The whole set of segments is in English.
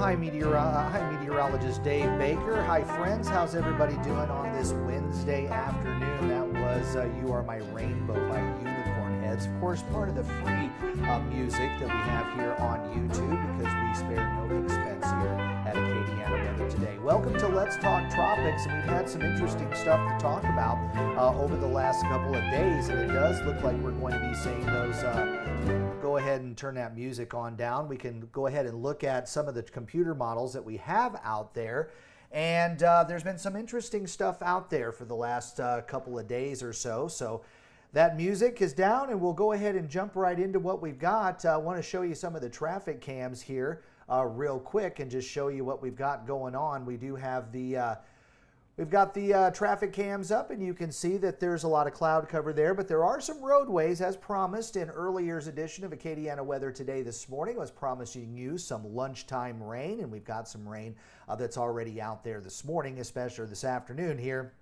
Hi, Meteorologist Dave Baker. Hi, friends. How's everybody doing on this Wednesday afternoon? That was You Are My Rainbow by Unicorn Heads. Of course, part of the free music that we have here on YouTube because we spare no expense here at Acadiana Weather Today. Welcome to Let's Talk Tropics. And we've had some interesting stuff to talk about over the last couple of days, and it does look like we're going to be seeing those. Go ahead and turn that music on down. We can go ahead and look at some of the computer models that we have out there. And there's been some interesting stuff out there for the last couple of days or so. So that music is down, and we'll go ahead and jump right into what we've got. I want to show you some of the traffic cams here real quick and just show you what we've got going on. We do have the we've got the traffic cams up, and you can see that there's a lot of cloud cover there, but there are some roadways, as promised in earlier's edition of Acadiana Weather Today this morning. I was promising you some lunchtime rain, and we've got some rain that's already out there this morning, especially this afternoon here.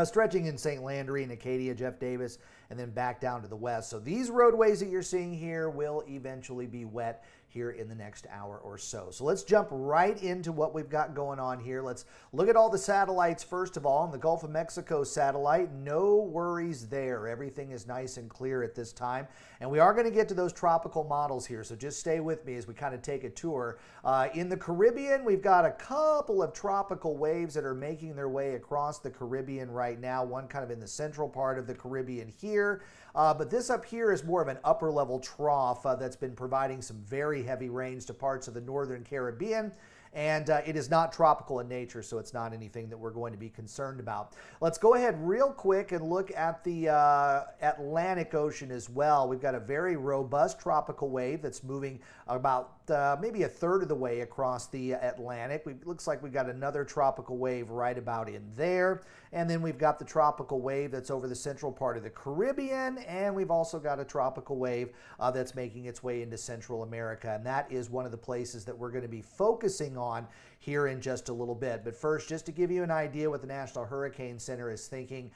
Stretching in St. Landry and Acadia, Jeff Davis, and then back down to the west. So these roadways that you're seeing here will eventually be wet here in the next hour or so. So let's jump right into what we've got going on here. Let's look at all the satellites first of all. On the Gulf of Mexico satellite, no worries there. Everything is nice and clear at this time. And we are going to get to those tropical models here, so just stay with me as we kind of take a tour. In the Caribbean, we've got a couple of tropical waves that are making their way across the Caribbean right now, one kind of in the central part of the Caribbean here. But this up here is more of an upper level trough that's been providing some very heavy rains to parts of the northern Caribbean. And it is not tropical in nature, so it's not anything that we're going to be concerned about. Let's go ahead real quick and look at the Atlantic Ocean as well. We've got a very robust tropical wave that's moving about maybe a third of the way across the Atlantic. Looks like we've got another tropical wave right about in there. And then we've got the tropical wave that's over the central part of the Caribbean. And we've also got a tropical wave that's making its way into Central America. And that is one of the places that we're going to be focusing on here in just a little bit. But first, just to give you an idea what the National Hurricane Center is thinking,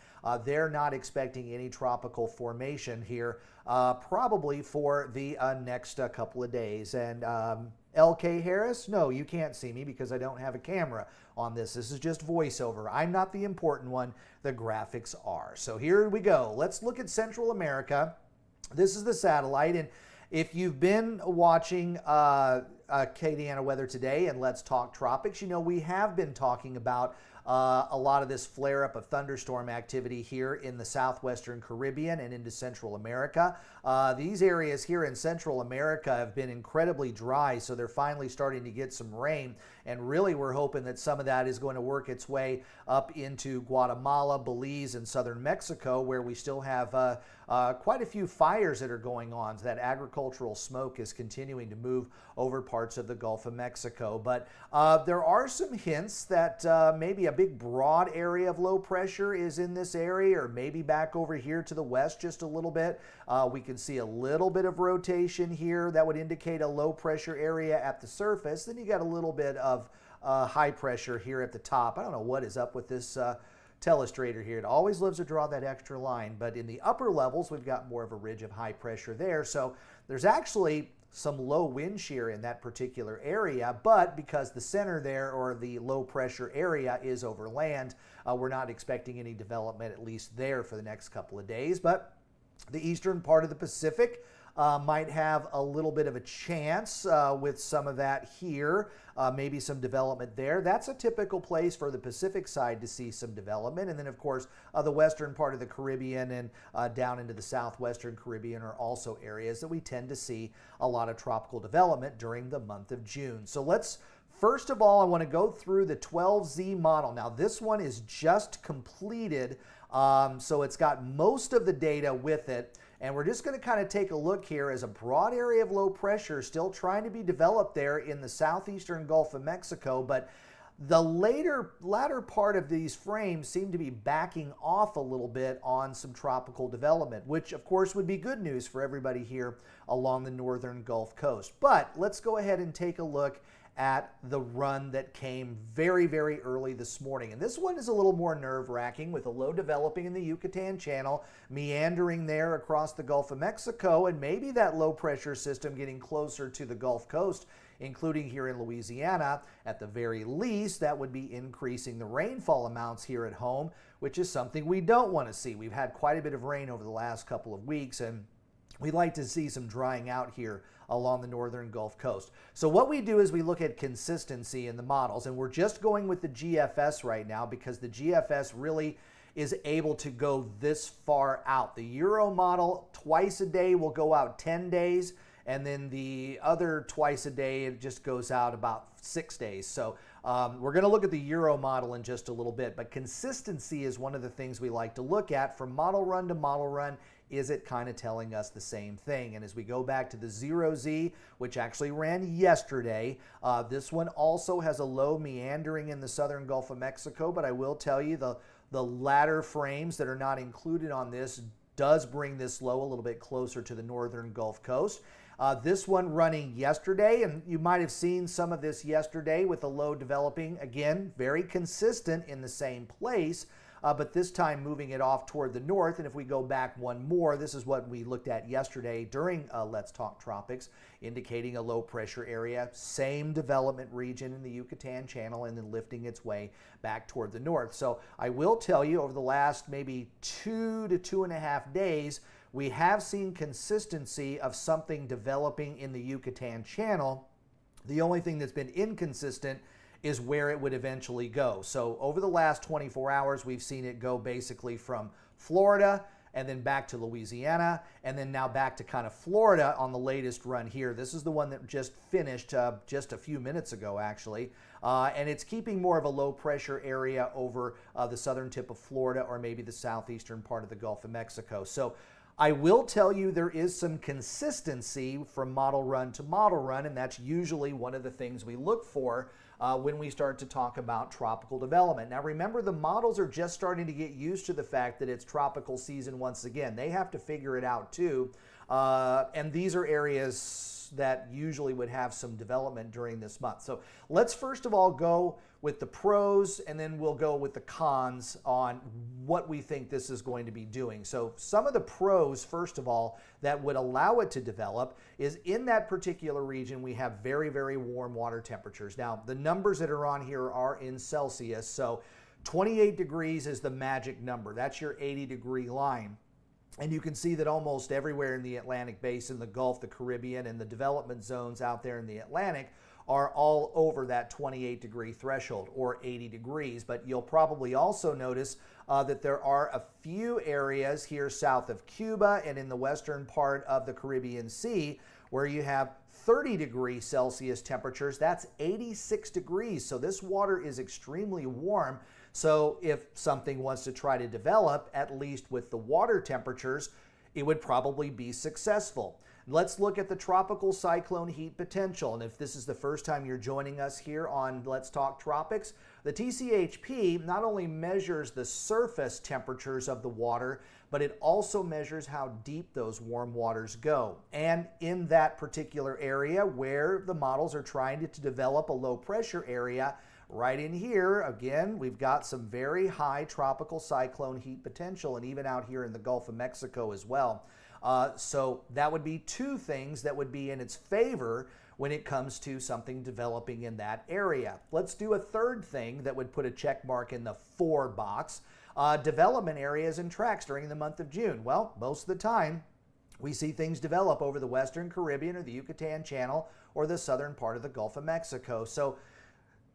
they're not expecting any tropical formation here probably for the next couple of days. And LK Harris, no, you can't see me because I don't have a camera on this. This is just voiceover. I'm not the important one. The graphics are. So here we go. Let's look at Central America. This is the satellite, and if you've been watching Acadiana Weather Today and Let's Talk Tropics, you know we have been talking about a lot of this flare-up of thunderstorm activity here in the southwestern Caribbean and into Central America. These areas here in Central America have been incredibly dry, so they're finally starting to get some rain. And really, we're hoping that some of that is going to work its way up into Guatemala, Belize, and southern Mexico, where we still have quite a few fires that are going on. So that agricultural smoke is continuing to move over parts of the Gulf of Mexico. But there are some hints that maybe a big broad area of low pressure is in this area, or maybe back over here to the west just a little bit. We can see a little bit of rotation here that would indicate a low pressure area at the surface. Then you got a little bit of high pressure here at the top. I don't know what is up with this telestrator here. It always loves to draw that extra line, but in the upper levels, we've got more of a ridge of high pressure there. So there's actually some low wind shear in that particular area, but because the center there, or the low pressure area, is over land, we're not expecting any development, at least there, for the next couple of days. But the eastern part of the Pacific might have a little bit of a chance with some of that here, maybe some development there. That's a typical place for the Pacific side to see some development. And then, of course, the western part of the Caribbean and down into the southwestern Caribbean are also areas that we tend to see a lot of tropical development during the month of June. So let's, first of all, I want to go through the 12Z model. Now, this one is just completed, so it's got most of the data with it. And we're just going to kind of take a look here as a broad area of low pressure still trying to be developed there in the southeastern Gulf of Mexico. But the latter part of these frames seem to be backing off a little bit on some tropical development, which of course would be good news for everybody here along the northern Gulf Coast. But let's go ahead and take a look at the run that came very, very early this morning. And this one is a little more nerve-wracking, with a low developing in the Yucatan Channel, meandering there across the Gulf of Mexico, and maybe that low pressure system getting closer to the Gulf Coast including here in Louisiana. At the very least, that would be increasing the rainfall amounts here at home, which is something we don't want to see. We've had quite a bit of rain over the last couple of weeks, and we'd like to see some drying out here along the northern Gulf Coast. So what we do is we look at consistency in the models, and we're just going with the GFS right now because the GFS really is able to go this far out. The Euro model twice a day will go out 10 days, and then the other twice a day, it just goes out about 6 days. So we're going to look at the Euro model in just a little bit, but consistency is one of the things we like to look at from model run to model run. Is it kind of telling us the same thing? And as we go back to the 0Z, which actually ran yesterday, this one also has a low meandering in the southern Gulf of Mexico, but I will tell you the ladder frames that are not included on this does bring this low a little bit closer to the northern Gulf Coast. This one running yesterday, and you might have seen some of this yesterday with the low developing, again, very consistent in the same place. But this time moving it off toward the north. And if we go back one more, this is what we looked at yesterday during Let's Talk Tropics, indicating a low pressure area, same development region in the Yucatan Channel, and then lifting its way back toward the north. So I will tell you, over the last maybe 2 to 2.5 days, we have seen consistency of something developing in the Yucatan Channel. The only thing that's been inconsistent is where it would eventually go. So over the last 24 hours, we've seen it go basically from Florida and then back to Louisiana, and then now back to kind of Florida on the latest run here. This is the one that just finished just a few minutes ago, actually. And it's keeping more of a low pressure area over the southern tip of Florida or maybe the southeastern part of the Gulf of Mexico. So I will tell you there is some consistency from model run to model run, and that's usually one of the things we look for when we start to talk about tropical development. Now remember, the models are just starting to get used to the fact that it's tropical season once again. They have to figure it out too, and these are areas that usually would have some development during this month. So let's first of all go with the pros, and then we'll go with the cons on what we think this is going to be doing. So some of the pros, first of all, that would allow it to develop is in that particular region we have very, very warm water temperatures. Now the numbers that are on here are in Celsius, so 28 degrees is the magic number. That's your 80-degree line. And you can see that almost everywhere in the Atlantic Basin, the Gulf, the Caribbean, and the development zones out there in the Atlantic are all over that 28-degree threshold, or 80 degrees. But you'll probably also notice that there are a few areas here south of Cuba and in the western part of the Caribbean Sea where you have 30-degree Celsius temperatures. That's 86 degrees. So this water is extremely warm. So if something wants to try to develop, at least with the water temperatures, it would probably be successful. Let's look at the tropical cyclone heat potential. And if this is the first time you're joining us here on Let's Talk Tropics, the TCHP not only measures the surface temperatures of the water, but it also measures how deep those warm waters go. And in that particular area where the models are trying to develop a low pressure area, right in here, again, we've got some very high tropical cyclone heat potential, and even out here in the Gulf of Mexico as well. So that would be two things that would be in its favor when it comes to something developing in that area. Let's do a third thing that would put a check mark in the for box. Development areas and tracks during the month of June. Well, most of the time, we see things develop over the Western Caribbean or the Yucatan Channel or the southern part of the Gulf of Mexico. So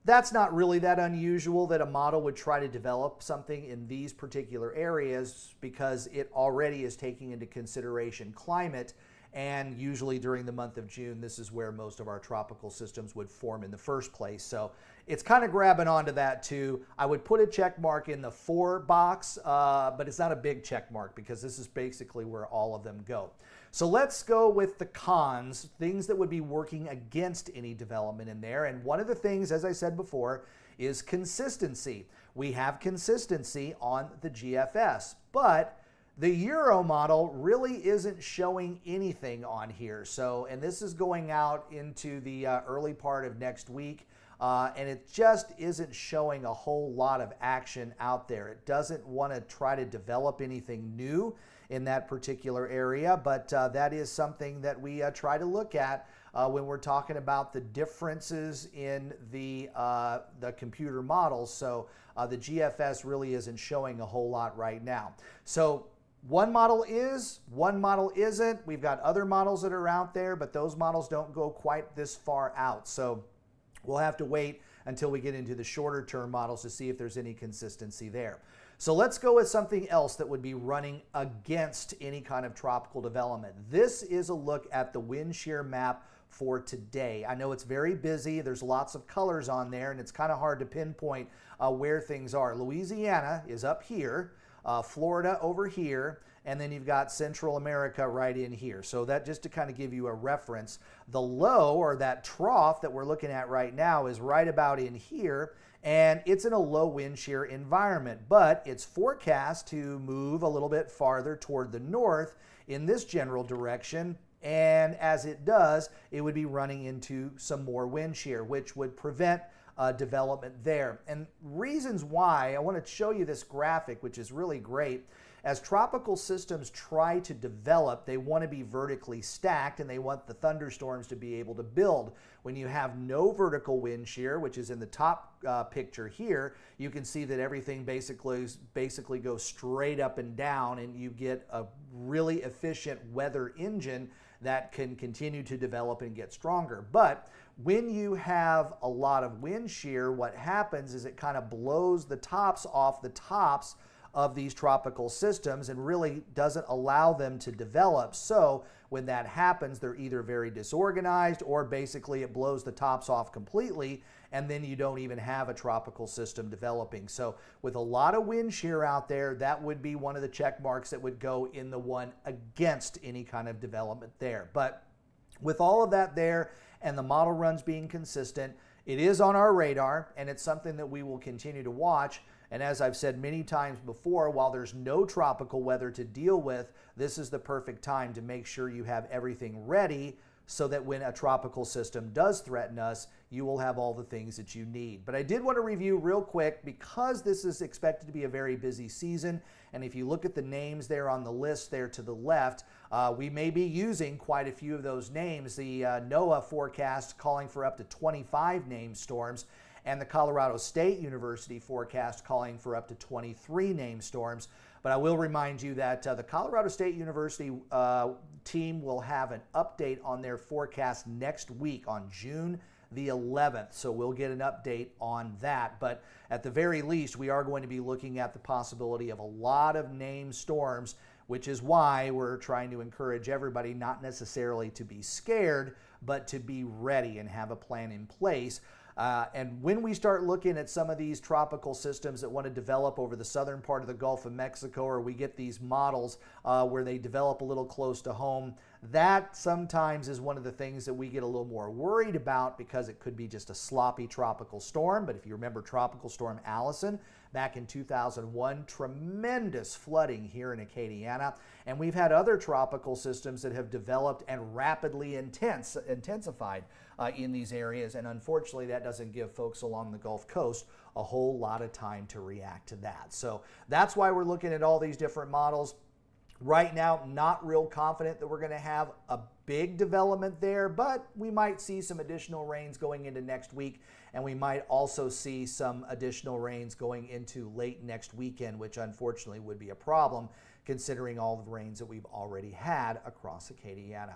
that's not really that unusual that a model would try to develop something in these particular areas because it already is taking into consideration climate, and usually during the month of June, this is where most of our tropical systems would form in the first place. So it's kind of grabbing onto that too. I would put a check mark in the for box, but it's not a big check mark because this is basically where all of them go. So let's go with the cons, things that would be working against any development in there. And one of the things, as I said before, is consistency. We have consistency on the GFS, but the Euro model really isn't showing anything on here. So, and this is going out into the early part of next week, and it just isn't showing a whole lot of action out there. It doesn't want to try to develop anything new in that particular area, but that is something that we try to look at when we're talking about the differences in the computer models. So the GFS really isn't showing a whole lot right now. So one model is, one model isn't. We've got other models that are out there, but those models don't go quite this far out. So we'll have to wait until we get into the shorter term models to see if there's any consistency there. So let's go with something else that would be running against any kind of tropical development. This is a look at the wind shear map for today. I know it's very busy. There's lots of colors on there, and it's kind of hard to pinpoint where things are. Louisiana is up here. Florida over here, and then you've got Central America right in here. So that just to kind of give you a reference. The low, or that trough that we're looking at right now, is right about in here, and it's in a low wind shear environment, but it's forecast to move a little bit farther toward the north in this general direction. And as it does, it would be running into some more wind shear, which would prevent development there. And reasons why, I want to show you this graphic, which is really great. As tropical systems try to develop, they want to be vertically stacked, and they want the thunderstorms to be able to build. When you have no vertical wind shear, which is in the top picture here, you can see that everything basically goes straight up and down, and you get a really efficient weather engine that can continue to develop and get stronger. But when you have a lot of wind shear, what happens is it kind of blows the tops off the tops of these tropical systems and really doesn't allow them to develop. So when that happens, they're either very disorganized, or basically it blows the tops off completely, and then you don't even have a tropical system developing. So with a lot of wind shear out there, that would be one of the check marks that would go in the one against any kind of development there. But with all of that there, and the model runs being consistent, it is on our radar, and it's something that we will continue to watch. And as I've said many times before, while there's no tropical weather to deal with, this is the perfect time to make sure you have everything ready so that when a tropical system does threaten us, you will have all the things that you need. But I did want to review real quick, because this is expected to be a very busy season, and if you look at the names there on the list there to the left, we may be using quite a few of those names. The NOAA forecast calling for up to 25 named storms, and the Colorado State University forecast calling for up to 23 named storms. But I will remind you that the Colorado State University team will have an update on their forecast next week on June the 11th. So we'll get an update on that. But at the very least, we are going to be looking at the possibility of a lot of named storms, which is why we're trying to encourage everybody not necessarily to be scared, but to be ready and have a plan in place. And when we start looking at some of these tropical systems that want to develop over the southern part of the Gulf of Mexico, or we get these models where they develop a little close to home, that sometimes is one of the things that we get a little more worried about, because it could be just a sloppy tropical storm. But if you remember Tropical Storm Allison back in 2001, tremendous flooding here in Acadiana. And we've had other tropical systems that have developed and rapidly intensified in these areas. And unfortunately, that doesn't give folks along the Gulf Coast a whole lot of time to react to that. So that's why we're looking at all these different models. Right now, not real confident that we're going to have a big development there, but we might see some additional rains going into next week, and we might also see some additional rains going into late next weekend, which unfortunately would be a problem considering all the rains that we've already had across Acadiana.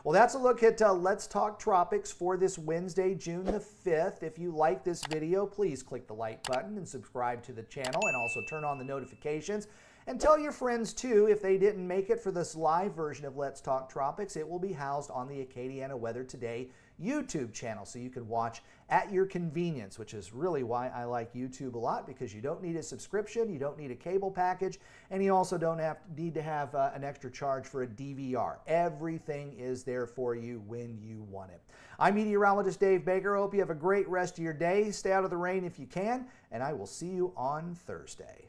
Well, that's a look at Let's Talk Tropics for this Wednesday, June the 5th. If you like this video, please click the like button and subscribe to the channel, and also turn on the notifications. And tell your friends too, if they didn't make it for this live version of Let's Talk Tropics, it will be housed on the Acadiana Weather Today YouTube channel, so you can watch at your convenience, which is really why I like YouTube a lot, because you don't need a subscription, you don't need a cable package, and you also don't need to have an extra charge for a DVR. Everything is there for you when you want it. I'm Meteorologist Dave Baker. I hope you have a great rest of your day. Stay out of the rain if you can, and I will see you on Thursday.